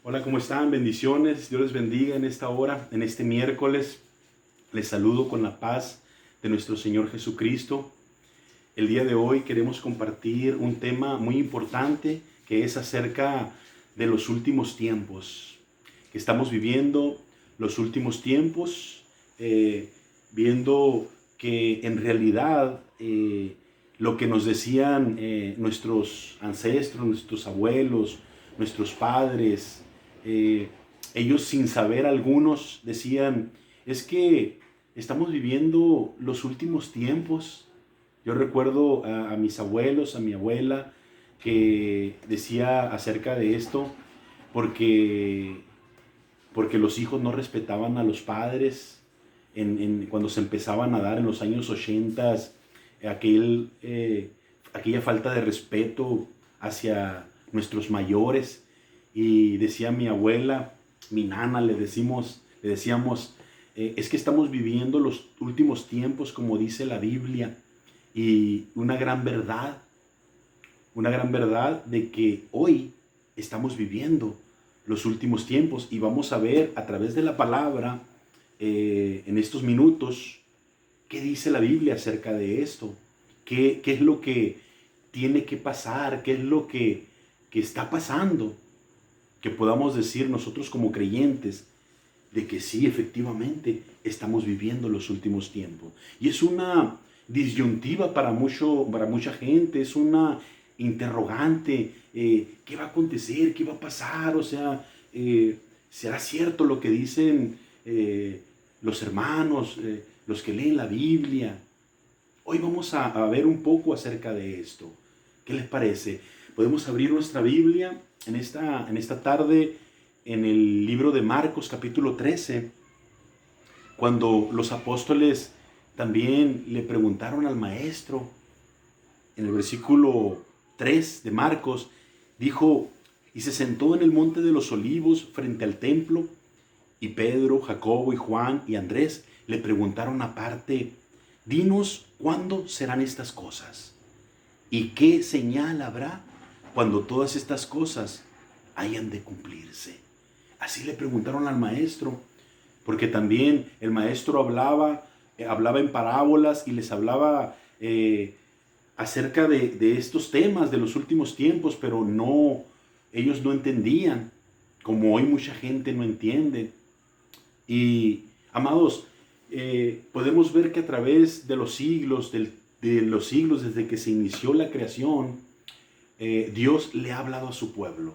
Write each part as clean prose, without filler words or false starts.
Hola, ¿cómo están? Bendiciones. Dios les bendiga en esta hora, en este miércoles. Les saludo con la paz de nuestro Señor Jesucristo. El día de hoy queremos compartir un tema muy importante que es acerca de los últimos tiempos. Que estamos viviendo los últimos tiempos, viendo que en realidad lo que nos decían nuestros ancestros, nuestros abuelos, nuestros padres, eh, ellos sin saber algunos decían, es que estamos viviendo los últimos tiempos. Yo recuerdo a mis abuelos, a mi abuela, que decía acerca de esto, porque, porque los hijos no respetaban a los padres cuando se empezaban a dar en los años 80, aquella falta de respeto hacia nuestros mayores. Y decía mi abuela, mi nana, le decíamos, es que estamos viviendo los últimos tiempos como dice la Biblia. Y una gran verdad de que hoy estamos viviendo los últimos tiempos y vamos a ver a través de la palabra en estos minutos qué dice la Biblia acerca de esto, qué es lo que tiene que pasar, qué es lo que está pasando, que podamos decir nosotros como creyentes de que sí, efectivamente, estamos viviendo los últimos tiempos. Y es una disyuntiva para mucha gente, es una interrogante, ¿qué va a acontecer? ¿Qué va a pasar? O sea, ¿será cierto lo que dicen los hermanos, los que leen la Biblia? Hoy vamos a ver un poco acerca de esto. ¿Qué les parece? Podemos abrir nuestra Biblia en esta tarde en el libro de Marcos capítulo 13, cuando los apóstoles también le preguntaron al maestro, en el versículo 3 de Marcos, dijo, y se sentó en el monte de los olivos frente al templo, y Pedro, Jacobo y Juan y Andrés le preguntaron aparte, dinos cuándo serán estas cosas y qué señal habrá cuando todas estas cosas hayan de cumplirse. Así le preguntaron al maestro, porque también el maestro hablaba en parábolas y les hablaba acerca de estos temas de los últimos tiempos, pero ellos no entendían, como hoy mucha gente no entiende. Y, amados, podemos ver que a través de los siglos, desde que se inició la creación, Dios le ha hablado a su pueblo.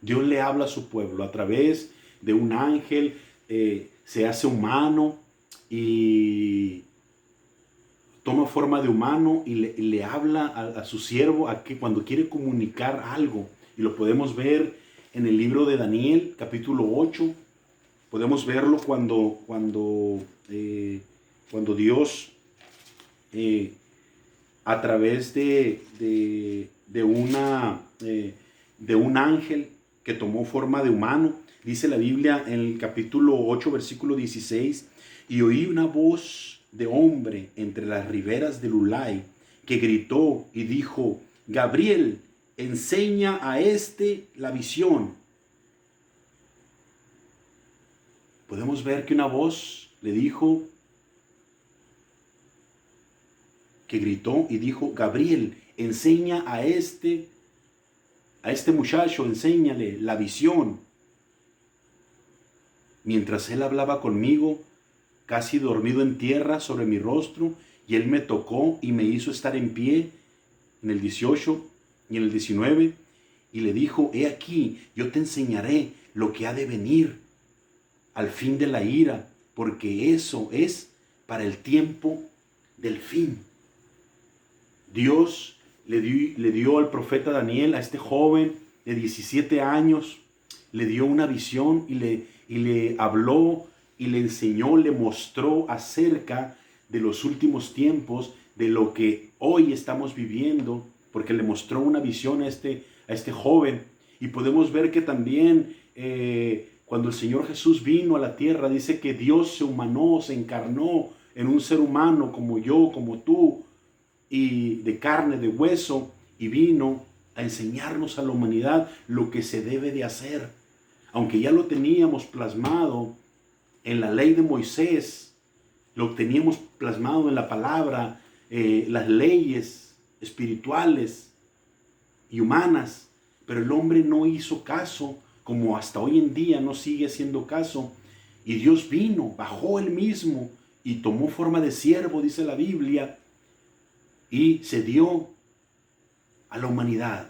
Dios le habla a su pueblo a través de un ángel, se hace humano y toma forma de humano y le habla a su siervo cuando quiere comunicar algo. Y lo podemos ver en el libro de Daniel, capítulo 8. Podemos verlo cuando Dios, a través de un ángel que tomó forma de humano, dice la Biblia en el capítulo 8, versículo 16, y oí una voz de hombre entre las riberas del Ulai que gritó y dijo, Gabriel, enseña a este la visión. Podemos ver que una voz le dijo, que gritó y dijo, Gabriel, enseña a este muchacho, enséñale la visión. Mientras él hablaba conmigo, casi dormido en tierra sobre mi rostro, y él me tocó y me hizo estar en pie, en el 18 y en el 19, y le dijo, he aquí, yo te enseñaré lo que ha de venir al fin de la ira, porque eso es para el tiempo del fin. Dios le dio al profeta Daniel, a este joven de 17 años, le dio una visión y le habló y le enseñó, le mostró acerca de los últimos tiempos, de lo que hoy estamos viviendo, porque le mostró una visión a este joven. Y podemos ver que también cuando el Señor Jesús vino a la tierra, dice que Dios se humanó, se encarnó en un ser humano como yo, como tú, y de carne, de hueso, y vino a enseñarnos a la humanidad lo que se debe de hacer. aunque ya lo teníamos plasmado en la ley de Moisés, lo teníamos plasmado en la palabra, las leyes espirituales y humanas, pero el hombre no hizo caso, como hasta hoy en día no sigue haciendo caso. Y Dios vino, bajó él mismo y tomó forma de siervo, dice la Biblia, y se dio a la humanidad.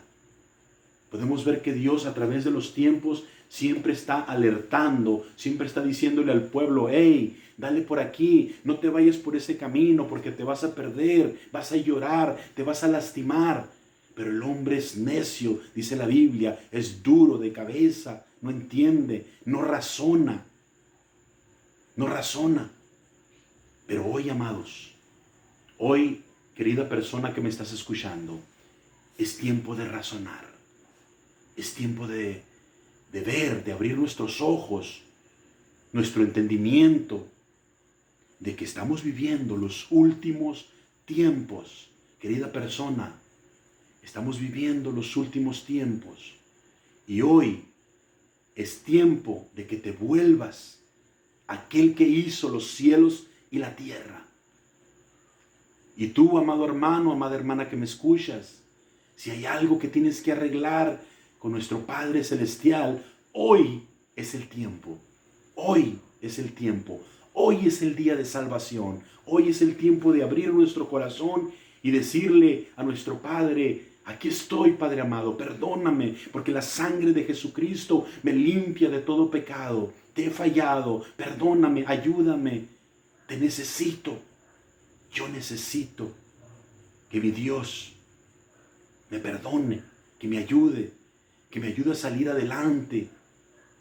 Podemos ver que Dios a través de los tiempos siempre está alertando, siempre está diciéndole al pueblo: hey, dale por aquí, no te vayas por ese camino porque te vas a perder, vas a llorar, te vas a lastimar. Pero el hombre es necio, dice la Biblia, es duro de cabeza, no entiende, no razona. Pero hoy, amados, hoy, querida persona que me estás escuchando, es tiempo de razonar. Es tiempo de ver, de abrir nuestros ojos, nuestro entendimiento, de que estamos viviendo los últimos tiempos. Querida persona, estamos viviendo los últimos tiempos. Y hoy es tiempo de que te vuelvas a aquel que hizo los cielos y la tierra. Y tú, amado hermano, amada hermana que me escuchas, si hay algo que tienes que arreglar con nuestro Padre Celestial, hoy es el tiempo. Hoy es el tiempo. Hoy es el día de salvación. Hoy es el tiempo de abrir nuestro corazón y decirle a nuestro Padre: aquí estoy, Padre amado, perdóname, porque la sangre de Jesucristo me limpia de todo pecado. Te he fallado, perdóname, ayúdame. Te necesito. Yo necesito que mi Dios me perdone, que me ayude a salir adelante.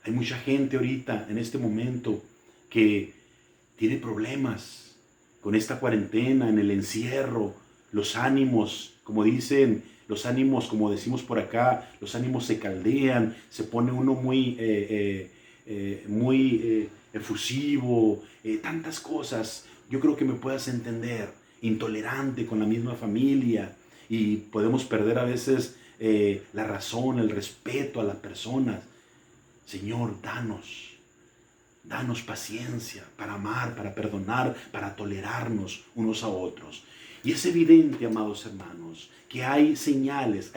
Hay mucha gente ahorita, en este momento, que tiene problemas con esta cuarentena, en el encierro, los ánimos, como dicen, los ánimos, como decimos por acá, los ánimos se caldean, se pone uno muy efusivo, tantas cosas. Yo creo que me puedas entender, intolerante con la misma familia, y podemos perder a veces la razón, el respeto a las personas. Señor, danos paciencia para amar, para perdonar, para tolerarnos unos a otros. Y es evidente, amados hermanos, que hay señales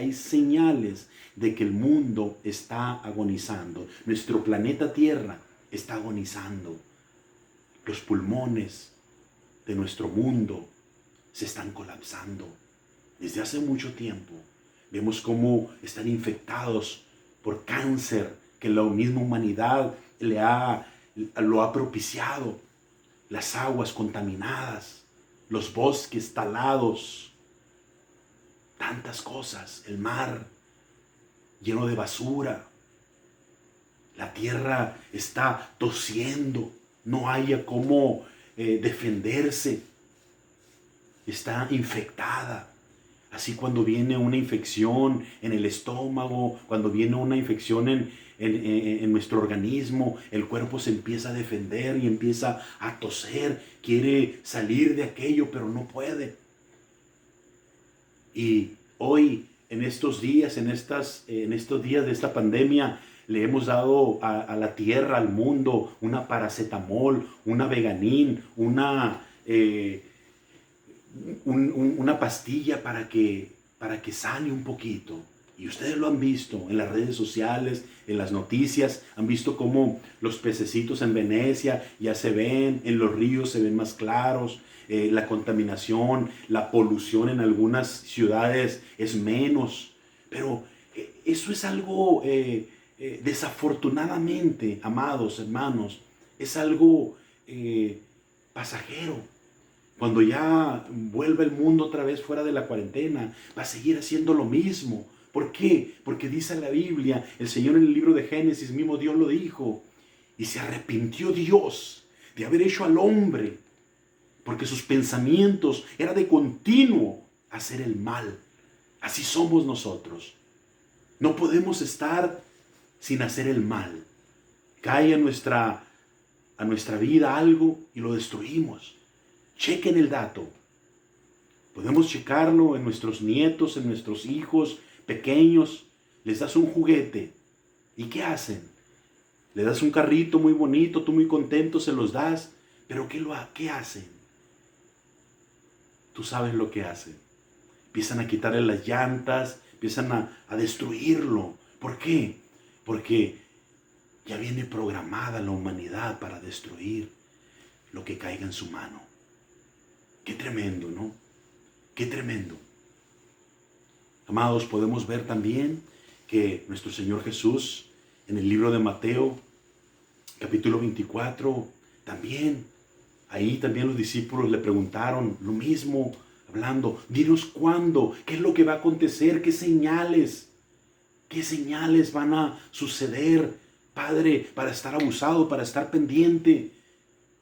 de que el mundo está agonizando. Nuestro planeta Tierra está agonizando. Los pulmones de nuestro mundo se están colapsando. Desde hace mucho tiempo vemos cómo están infectados por cáncer que la misma humanidad lo ha propiciado. Las aguas contaminadas, los bosques talados, tantas cosas, el mar lleno de basura. La tierra está tosiendo, no haya cómo defenderse, está infectada. Así cuando viene una infección en el estómago, cuando viene una infección en nuestro organismo, el cuerpo se empieza a defender y empieza a toser, quiere salir de aquello, pero no puede. Y hoy, en estos días, en estos días de esta pandemia, le hemos dado a la tierra, al mundo, una paracetamol, una Veganin, una pastilla para que sane un poquito. Y ustedes lo han visto en las redes sociales, en las noticias, han visto cómo los pececitos en Venecia ya se ven, en los ríos se ven más claros, la contaminación, la polución en algunas ciudades es menos. Pero eso es algo, desafortunadamente, amados hermanos, es algo pasajero. Cuando ya vuelva el mundo otra vez fuera de la cuarentena, va a seguir haciendo lo mismo. ¿Por qué? Porque dice la Biblia, el Señor en el libro de Génesis mismo Dios lo dijo, y se arrepintió Dios de haber hecho al hombre, porque sus pensamientos eran de continuo hacer el mal. Así somos nosotros. No podemos estar sin hacer el mal. Cae a nuestra vida algo y lo destruimos. Chequen el dato. Podemos checarlo en nuestros nietos, en nuestros hijos pequeños. Les das un juguete. ¿Y qué hacen? Le das un carrito muy bonito, tú muy contento, se los das, pero ¿qué hacen? Tú sabes lo que hacen. Empiezan a quitarle las llantas, empiezan a destruirlo. ¿Por qué? Porque ya viene programada la humanidad para destruir lo que caiga en su mano. Qué tremendo, ¿no? Qué tremendo. Amados, podemos ver también que nuestro Señor Jesús, en el libro de Mateo, capítulo 24, ahí también los discípulos le preguntaron lo mismo, hablando, dinos cuándo, qué es lo que va a acontecer, qué señales van a suceder, Padre, para estar abusado, para estar pendiente,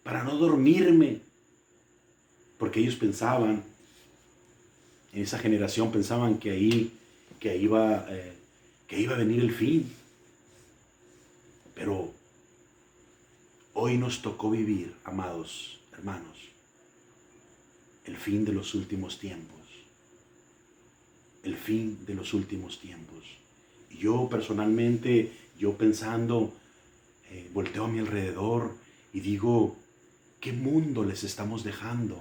para no dormirme. Porque ellos pensaban, en esa generación pensaban que iba a venir el fin. Pero hoy nos tocó vivir, amados hermanos, el fin de los últimos tiempos. El fin de los últimos tiempos. Y yo personalmente, pensando, volteo a mi alrededor y digo, ¿qué mundo les estamos dejando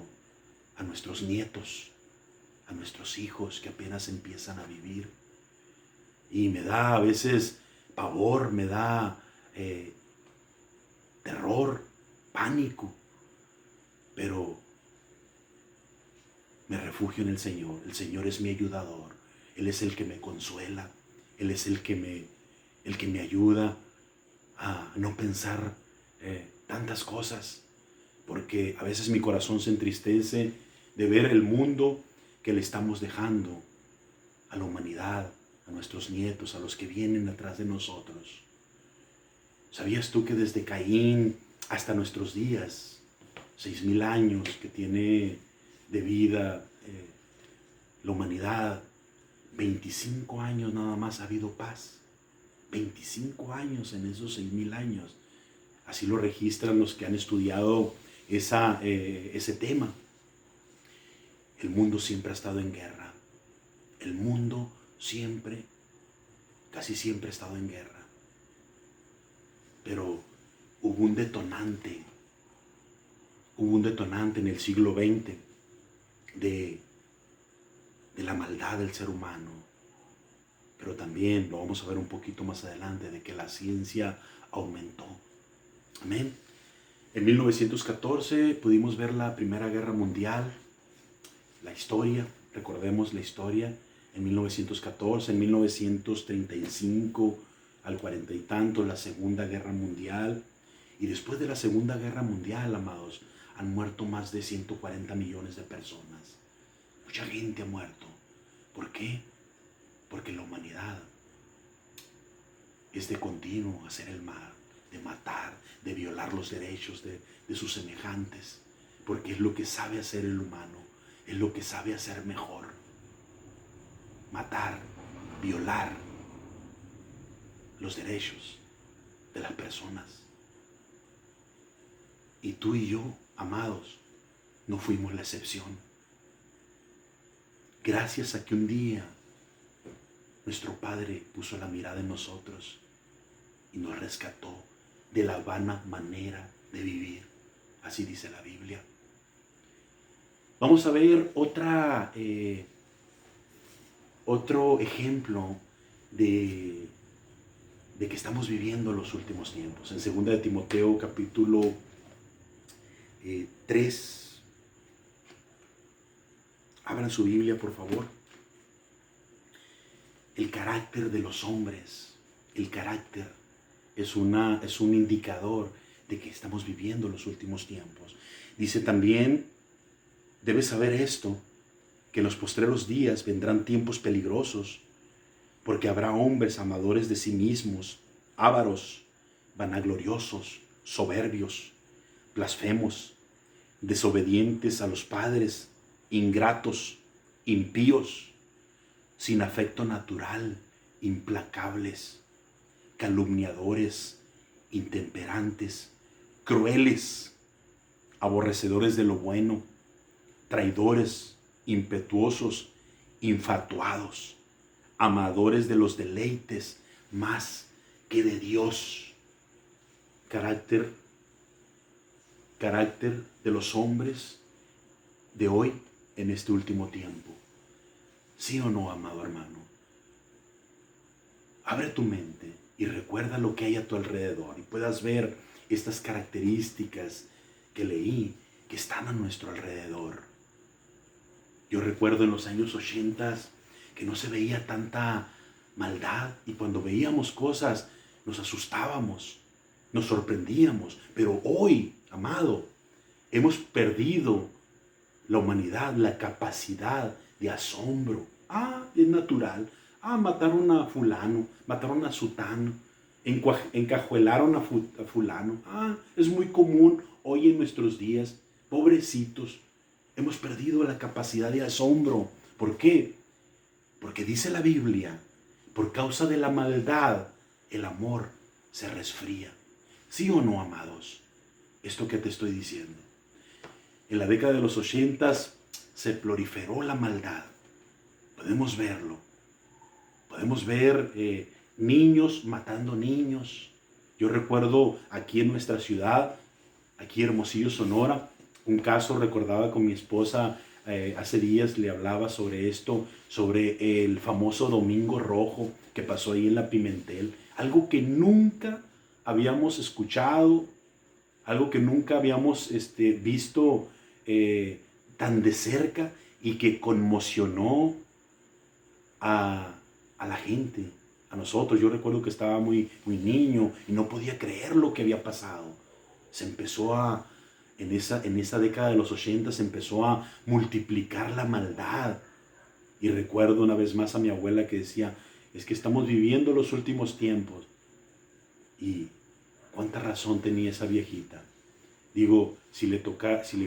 a nuestros nietos, a nuestros hijos que apenas empiezan a vivir? Y me da a veces pavor, me da terror, pánico, pero me refugio en el Señor. El Señor es mi ayudador. Él es el que me consuela. Él es el que me ayuda a no pensar tantas cosas. Porque a veces mi corazón se entristece de ver el mundo que le estamos dejando a la humanidad, a nuestros nietos, a los que vienen atrás de nosotros. ¿Sabías tú que desde Caín hasta nuestros días, 6,000 años que tiene de vida la humanidad, 25 años nada más ha habido paz? 25 años en esos 6,000 años. Así lo registran los que han estudiado ese tema. El mundo siempre ha estado en guerra. El mundo casi siempre ha estado en guerra. Pero hubo un detonante en el siglo XX de la maldad del ser humano. Pero también, lo vamos a ver un poquito más adelante, de que la ciencia aumentó. Amén. En 1914 pudimos ver la Primera Guerra Mundial, la historia, recordemos la historia. En 1914, en 1935 al 40 y tanto, la Segunda Guerra Mundial. Y después de la Segunda Guerra Mundial, amados, han muerto más de 140 millones de personas. Mucha gente ha muerto. ¿Por qué? Porque la humanidad es de continuo hacer el mal, de matar, de violar los derechos de sus semejantes. Porque es lo que sabe hacer el humano, es lo que sabe hacer mejor. Matar, violar los derechos de las personas. Y tú y yo, amados, no fuimos la excepción. Gracias a que un día nuestro Padre puso la mirada en nosotros y nos rescató de la vana manera de vivir. Así dice la Biblia. Vamos a ver otro ejemplo de que estamos viviendo los últimos tiempos. En 2 de Timoteo capítulo 3. Abran su Biblia, por favor. El carácter de los hombres. El carácter es un indicador de que estamos viviendo los últimos tiempos. Dice también, debes saber esto, que en los postreros días vendrán tiempos peligrosos, porque habrá hombres amadores de sí mismos, ávaros, vanagloriosos, soberbios, blasfemos, desobedientes a los padres, ingratos, impíos, sin afecto natural, implacables, calumniadores, intemperantes, crueles, aborrecedores de lo bueno, traidores, impetuosos, infatuados, amadores de los deleites más que de Dios, carácter, carácter de los hombres de hoy en este último tiempo. ¿Sí o no, amado hermano? Abre tu mente y recuerda lo que hay a tu alrededor y puedas ver estas características que leí que están a nuestro alrededor. Yo recuerdo en los años 80 que no se veía tanta maldad y cuando veíamos cosas nos asustábamos, nos sorprendíamos. Pero hoy, amado, hemos perdido la humanidad, la capacidad de asombro. Es natural. Mataron a fulano, mataron a sutano, encajuelaron a fulano. Es muy común hoy en nuestros días. Pobrecitos, hemos perdido la capacidad de asombro. ¿Por qué? Porque dice la Biblia, por causa de la maldad, el amor se resfría. ¿Sí o no, amados? Esto que te estoy diciendo. En la década de los 80 se proliferó la maldad. Podemos verlo. Podemos ver niños matando niños. Yo recuerdo aquí en nuestra ciudad, aquí Hermosillo, Sonora, un caso, recordaba con mi esposa, hace días le hablaba sobre esto, sobre el famoso Domingo Rojo que pasó ahí en la Pimentel. Algo que nunca habíamos escuchado, algo que nunca habíamos visto tan de cerca y que conmocionó a la gente, a nosotros. Yo recuerdo que estaba muy niño y no podía creer lo que había pasado. Se empezó en esa década de los 80 se empezó a multiplicar la maldad. Y recuerdo una vez más a mi abuela que decía, es que estamos viviendo los últimos tiempos. Y cuánta razón tenía esa viejita. Digo, si le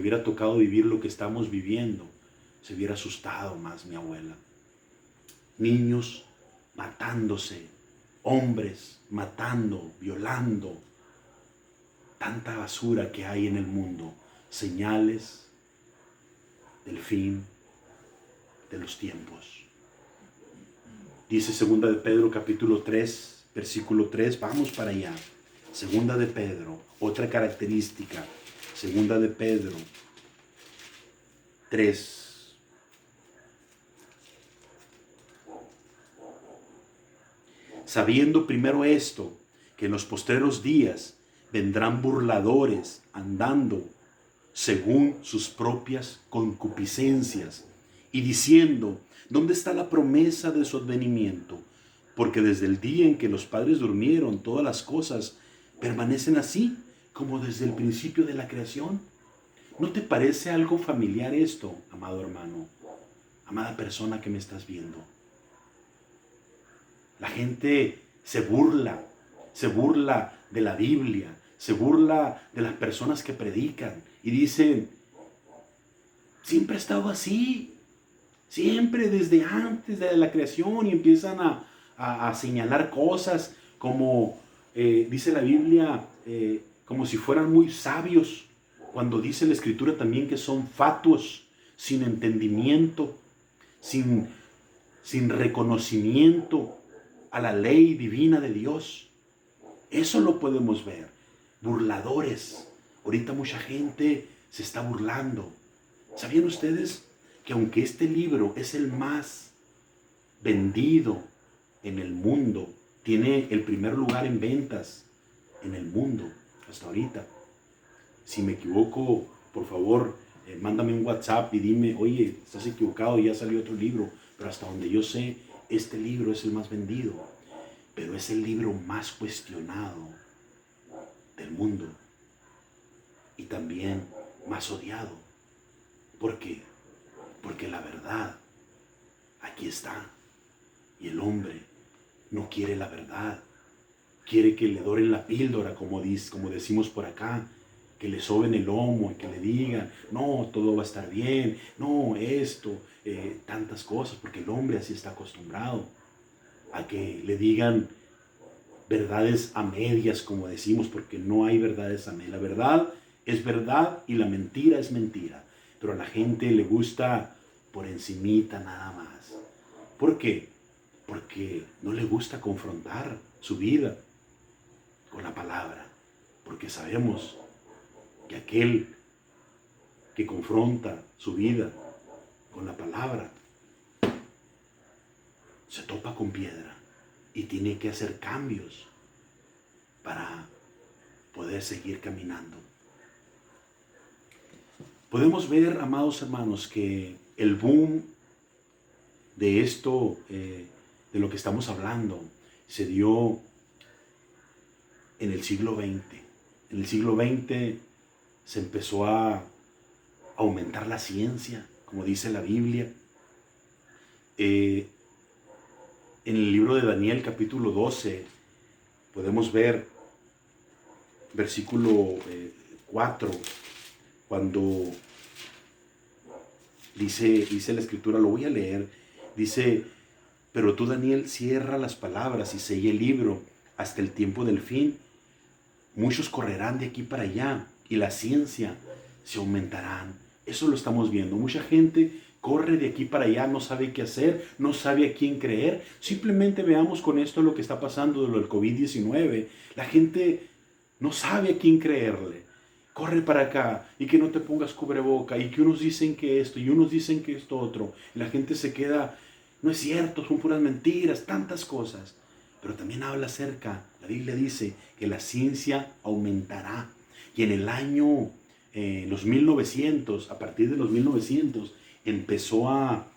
hubiera tocado vivir lo que estamos viviendo, se hubiera asustado más mi abuela. Niños matándose, hombres matando, violando, tanta basura que hay en el mundo, señales del fin de los tiempos. Dice segunda de Pedro capítulo 3, versículo 3, vamos para allá. Segunda de Pedro, otra característica, segunda de Pedro 3. Sabiendo primero esto, que en los postreros días vendrán burladores andando según sus propias concupiscencias y diciendo, ¿dónde está la promesa de su advenimiento? Porque desde el día en que los padres durmieron, todas las cosas permanecen así como desde el principio de la creación. ¿No te parece algo familiar esto, amado hermano, amada persona que me estás viendo? La gente se burla de la Biblia, se burla de las personas que predican y dicen, siempre ha estado así, siempre desde antes de la creación, y empiezan a señalar cosas como, dice la Biblia, como si fueran muy sabios, cuando dice la Escritura también que son fatuos, sin entendimiento, sin reconocimiento a la ley divina de Dios. Eso lo podemos ver. Burladores. Ahorita mucha gente se está burlando. ¿Sabían ustedes que aunque este libro es el más vendido en el mundo, tiene el primer lugar en ventas en el mundo hasta ahorita? Si me equivoco, por favor, mándame un WhatsApp y dime, oye, estás equivocado, ya salió otro libro. Pero hasta donde yo sé, este libro es el más vendido, pero es el libro más cuestionado del mundo y también más odiado. ¿Por qué? Porque la verdad aquí está y el hombre no quiere la verdad. Quiere que le doren la píldora, como decimos por acá, que le soben el lomo y que le digan, no, todo va a estar bien, no, esto, tantas cosas, porque el hombre así está acostumbrado a que le digan verdades a medias, como decimos, porque no hay verdades a medias. La verdad es verdad y la mentira es mentira, pero a la gente le gusta por encimita nada más. ¿Por qué? Porque no le gusta confrontar su vida con la palabra. porque sabemos que aquel que confronta su vida con la palabra se topa con piedra y tiene que hacer cambios para poder seguir caminando. Podemos ver, amados hermanos, que el boom de esto, de lo que estamos hablando, se dio en el siglo XX. En el siglo XX se empezó a aumentar la ciencia, como dice la Biblia. En el libro de Daniel, capítulo 12, podemos ver versículo 4, cuando dice la escritura, lo voy a leer, dice: pero tú, Daniel, cierra las palabras y sella el libro hasta el tiempo del fin. Muchos correrán de aquí para allá y la ciencia se aumentarán. Eso lo estamos viendo. Mucha gente corre de aquí para allá, no sabe qué hacer, no sabe a quién creer. Simplemente veamos con esto lo que está pasando de lo del COVID-19. La gente no sabe a quién creerle. Corre para acá y que no te pongas cubreboca y que unos dicen que esto y unos dicen que esto otro. Y la gente se queda, no es cierto, son puras mentiras, tantas cosas. Pero también habla acerca, la Biblia dice que la ciencia aumentará. Y en el año, los 1900, a partir de los 1900, empezó a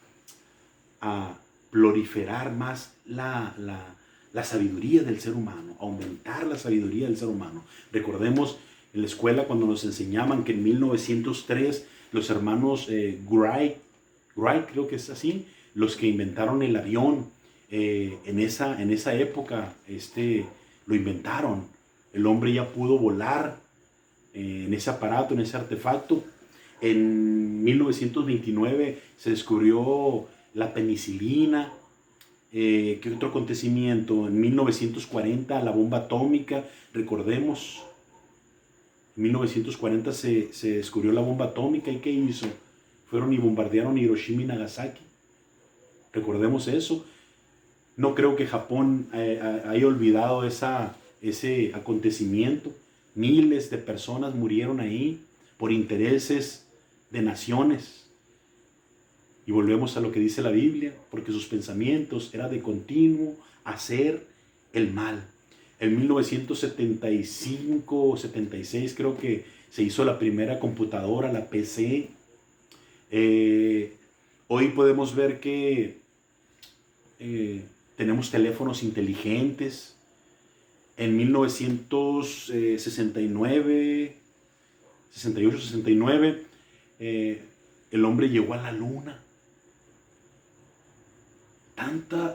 proliferar más la sabiduría del ser humano, aumentar la sabiduría del ser humano. Recordemos en la escuela cuando nos enseñaban que en 1903 los hermanos Wright, creo que es así, los que inventaron el avión, en esa época lo inventaron. El hombre ya pudo volar en ese aparato, en ese artefacto. En 1929 se descubrió la penicilina. ¿Qué otro acontecimiento? En 1940 la bomba atómica, recordemos. En 1940 se descubrió la bomba atómica. ¿Y qué hizo? Fueron y bombardearon Hiroshima y Nagasaki. Recordemos eso. No creo que Japón haya olvidado ese acontecimiento. Miles de personas murieron ahí por intereses de naciones. Y volvemos a lo que dice la Biblia, porque sus pensamientos eran de continuo hacer el mal. En 1975 o 76 creo que se hizo la primera computadora, la PC. Hoy podemos ver que tenemos teléfonos inteligentes. En 1969, 68, 69, el hombre llegó a la luna.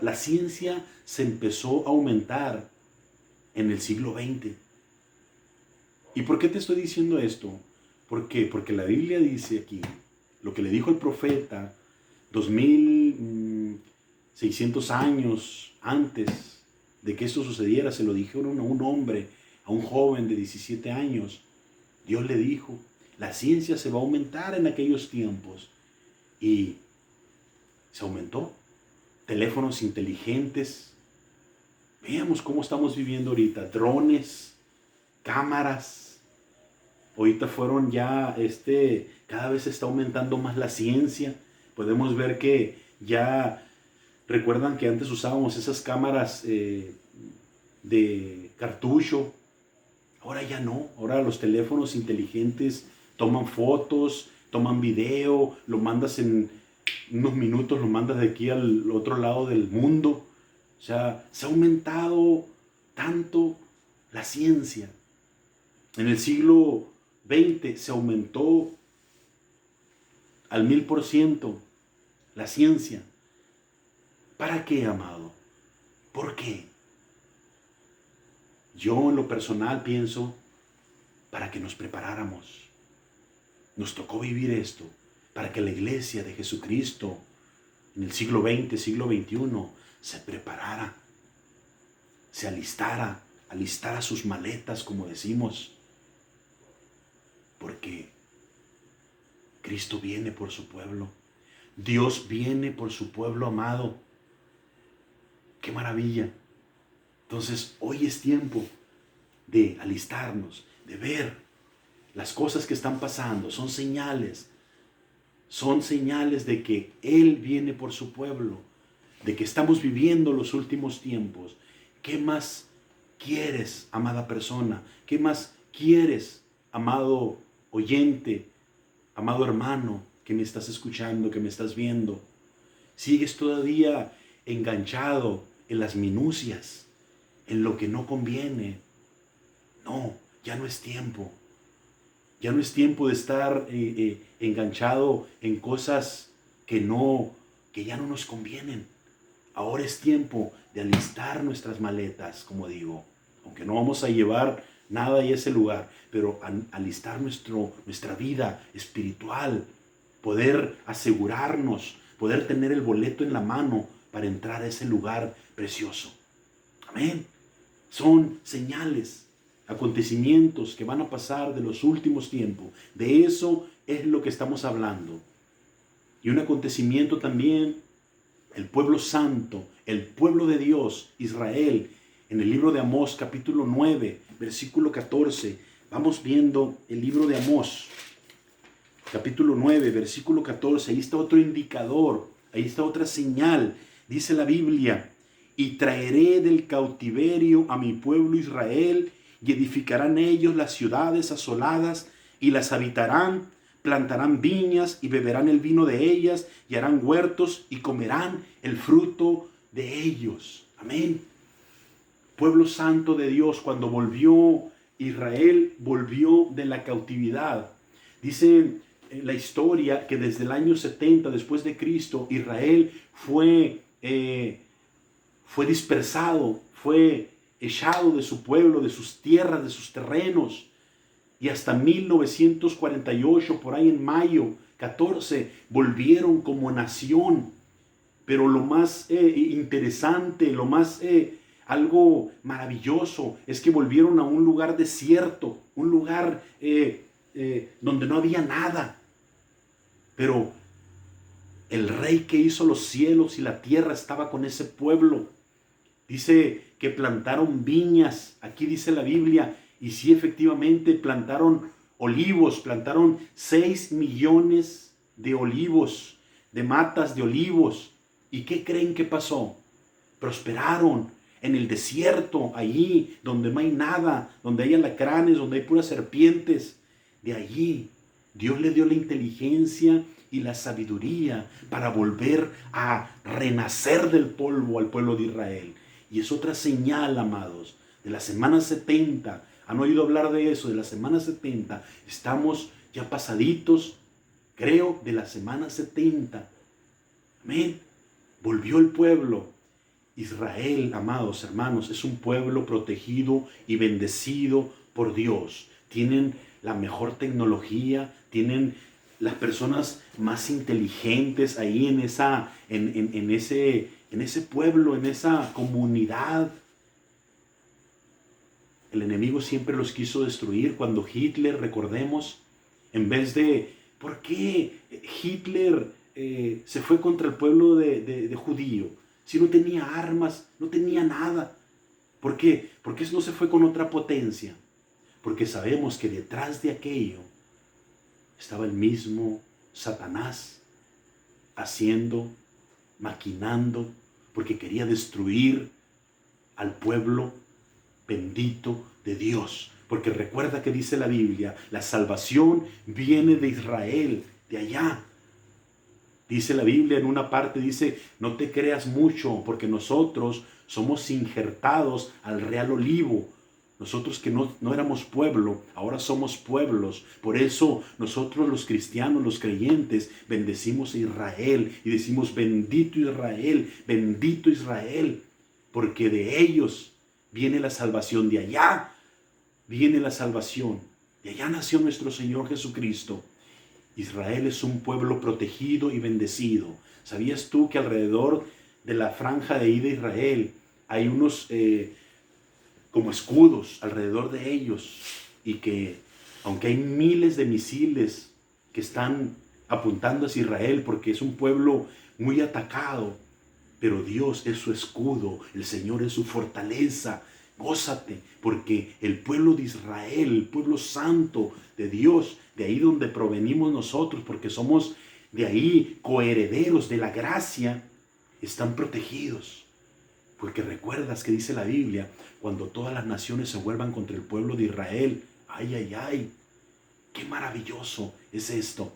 La ciencia se empezó a aumentar en el siglo XX. ¿Y por qué te estoy diciendo esto? ¿Por qué? Porque la Biblia dice aquí, lo que le dijo el profeta 2600 años antes de que esto sucediera, se lo dijeron a un hombre, a un joven de 17 años. Dios le dijo, la ciencia se va a aumentar en aquellos tiempos. Y se aumentó. Teléfonos inteligentes. Veamos cómo estamos viviendo ahorita. Drones, cámaras. Ahorita fueron ya, cada vez está aumentando más la ciencia. Podemos ver que ya, recuerdan que antes usábamos esas cámaras de cartucho. Ahora ya no. Ahora los teléfonos inteligentes toman fotos, toman video, lo mandas en unos minutos, lo mandas de aquí al otro lado del mundo. O sea, se ha aumentado tanto la ciencia. En el siglo XX se aumentó al 1000% la ciencia. ¿Para qué, amado? ¿Por qué? Yo en lo personal pienso para que nos preparáramos. Nos tocó vivir esto para que la iglesia de Jesucristo en el siglo XX, siglo XXI, se preparara, se alistara sus maletas, como decimos, porque Cristo viene por su pueblo. Dios viene por su pueblo amado. ¡Qué maravilla! Entonces, hoy es tiempo de alistarnos, de ver las cosas que están pasando. Son señales de que Él viene por su pueblo, de que estamos viviendo los últimos tiempos. ¿Qué más quieres, amada persona? ¿Qué más quieres, amado oyente, amado hermano, que me estás escuchando, que me estás viendo? ¿Sigues todavía enganchado en las minucias, en lo que no conviene? No, ya no es tiempo. Ya no es tiempo de estar enganchado en cosas que ya no nos convienen. Ahora es tiempo de alistar nuestras maletas, como digo, aunque no vamos a llevar nada a ese lugar, pero alistar nuestra vida espiritual, poder asegurarnos, poder tener el boleto en la mano para entrar a ese lugar precioso. Amén. Son señales, acontecimientos que van a pasar de los últimos tiempos. De eso es lo que estamos hablando. Y un acontecimiento también, el pueblo santo, el pueblo de Dios, Israel, en el libro de Amós, capítulo 9, versículo 14. Vamos viendo el libro de Amós, capítulo 9, versículo 14. Ahí está otro indicador, ahí está otra señal. Dice la Biblia: y traeré del cautiverio a mi pueblo Israel, y edificarán ellos las ciudades asoladas, y las habitarán, plantarán viñas, y beberán el vino de ellas, y harán huertos, y comerán el fruto de ellos. Amén. Pueblo santo de Dios, cuando volvió Israel, volvió de la cautividad. Dice la historia que desde el año 70 después de Cristo, Israel fue dispersado, fue echado de su pueblo, de sus tierras, de sus terrenos. Y hasta 1948, por ahí en mayo 14, volvieron como nación. Pero lo más interesante, lo más algo maravilloso es que volvieron a un lugar desierto, un lugar donde no había nada. Pero el rey que hizo los cielos y la tierra estaba con ese pueblo. Dice que plantaron viñas, aquí dice la Biblia, y sí, efectivamente plantaron olivos, plantaron 6 millones de olivos, de matas de olivos. ¿Y qué creen que pasó? Prosperaron en el desierto, allí donde no hay nada, donde hay alacranes, donde hay puras serpientes. De allí Dios le dio la inteligencia y la sabiduría para volver a renacer del polvo al pueblo de Israel. Y es otra señal, amados, de la semana 70. ¿Han oído hablar de eso? De la semana 70. Estamos ya pasaditos, creo, de la semana 70. Amén. Volvió el pueblo. Israel, amados hermanos, es un pueblo protegido y bendecido por Dios. Tienen la mejor tecnología, tienen las personas más inteligentes ahí en ese pueblo, en esa comunidad. El enemigo siempre los quiso destruir. Cuando Hitler, recordemos, en vez de... ¿Por qué Hitler se fue contra el pueblo de judío? Si no tenía armas, no tenía nada. ¿Por qué? ¿Por qué no se fue con otra potencia? Porque sabemos que detrás de aquello estaba el mismo Satanás haciendo, maquinando, porque quería destruir al pueblo bendito de Dios. Porque recuerda que dice la Biblia, la salvación viene de Israel, de allá. Dice la Biblia en una parte, dice, no te creas mucho, porque nosotros somos injertados al real olivo. Nosotros que no éramos pueblo, ahora somos pueblos. Por eso nosotros los cristianos, los creyentes, bendecimos a Israel y decimos, bendito Israel, porque de ellos viene la salvación, de allá viene la salvación. De allá nació nuestro Señor Jesucristo. Israel es un pueblo protegido y bendecido. ¿Sabías tú que alrededor de la franja de ahí de Israel hay unos como escudos alrededor de ellos? Y que aunque hay miles de misiles que están apuntando hacia Israel porque es un pueblo muy atacado, pero Dios es su escudo, el Señor es su fortaleza. Gózate, porque el pueblo de Israel, el pueblo santo de Dios, de ahí donde provenimos nosotros, porque somos de ahí coherederos de la gracia, están protegidos. Porque recuerdas que dice la Biblia, cuando todas las naciones se vuelvan contra el pueblo de Israel, ay, ay, ay, qué maravilloso es esto.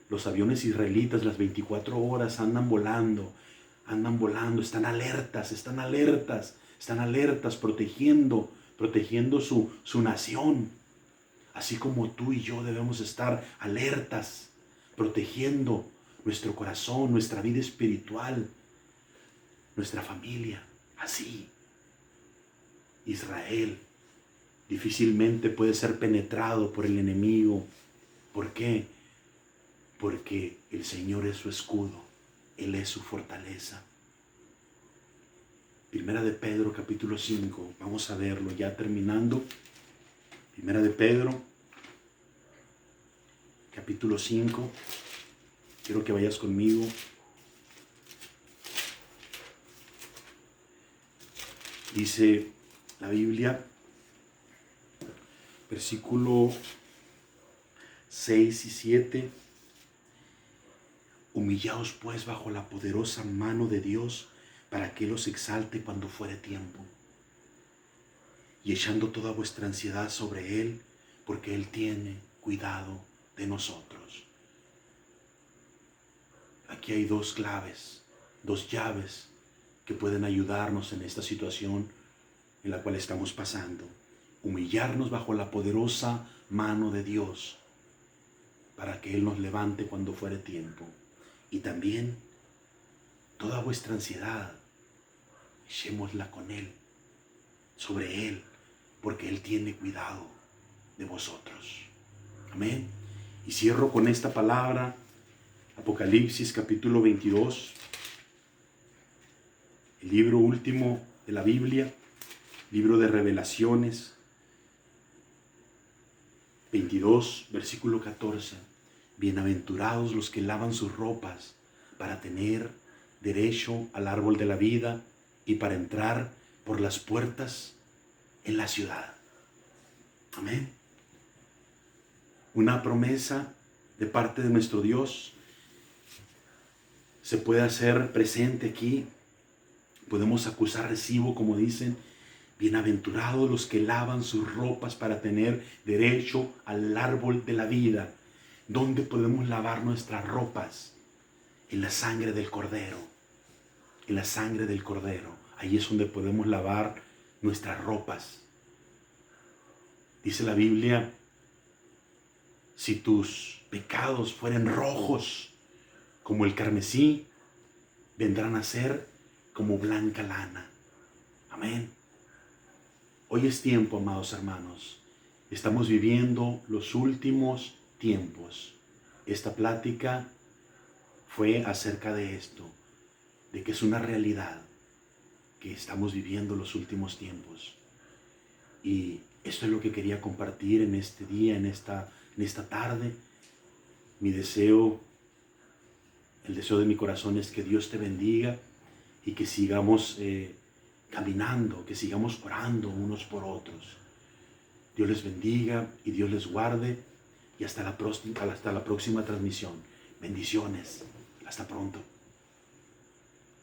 Los aviones israelitas las 24 horas andan volando, están alertas, protegiendo su nación. Así como tú y yo debemos estar alertas, protegiendo nuestro corazón, nuestra vida espiritual, nuestra familia. Así, Israel difícilmente puede ser penetrado por el enemigo. ¿Por qué? Porque el Señor es su escudo, Él es su fortaleza. Primera de Pedro, capítulo 5, vamos a verlo ya terminando. Primera de Pedro, capítulo 5, quiero que vayas conmigo. Dice la Biblia, versículo 6 y 7, humillaos pues bajo la poderosa mano de Dios, para que Él os exalte cuando fuere tiempo, y echando toda vuestra ansiedad sobre Él, porque Él tiene cuidado de nosotros. Aquí hay dos claves, dos llaves que pueden ayudarnos en esta situación en la cual estamos pasando. Humillarnos bajo la poderosa mano de Dios, para que Él nos levante cuando fuere tiempo. Y también toda vuestra ansiedad, echémosla con Él, sobre Él, porque Él tiene cuidado de vosotros. Amén. Y cierro con esta palabra, Apocalipsis capítulo 22, el libro último de la Biblia, libro de Revelaciones, 22, versículo 14. Bienaventurados los que lavan sus ropas para tener derecho al árbol de la vida y para entrar por las puertas en la ciudad. Amén. Una promesa de parte de nuestro Dios se puede hacer presente aquí. Podemos acusar recibo, como dicen. Bienaventurados los que lavan sus ropas para tener derecho al árbol de la vida. ¿Dónde podemos lavar nuestras ropas? En la sangre del Cordero. En la sangre del Cordero. Ahí es donde podemos lavar nuestras ropas. Dice la Biblia, si tus pecados fueren rojos como el carmesí, vendrán a ser como blanca lana. Amén. Hoy es tiempo, amados hermanos. Estamos viviendo los últimos tiempos. Esta plática fue acerca de esto, de que es una realidad, que estamos viviendo los últimos tiempos. Y esto es lo que quería compartir en este día, en esta tarde. Mi deseo, el deseo de mi corazón es que Dios te bendiga y que sigamos caminando, que sigamos orando unos por otros. Dios les bendiga y Dios les guarde, y hasta la próxima transmisión. Bendiciones. Hasta pronto.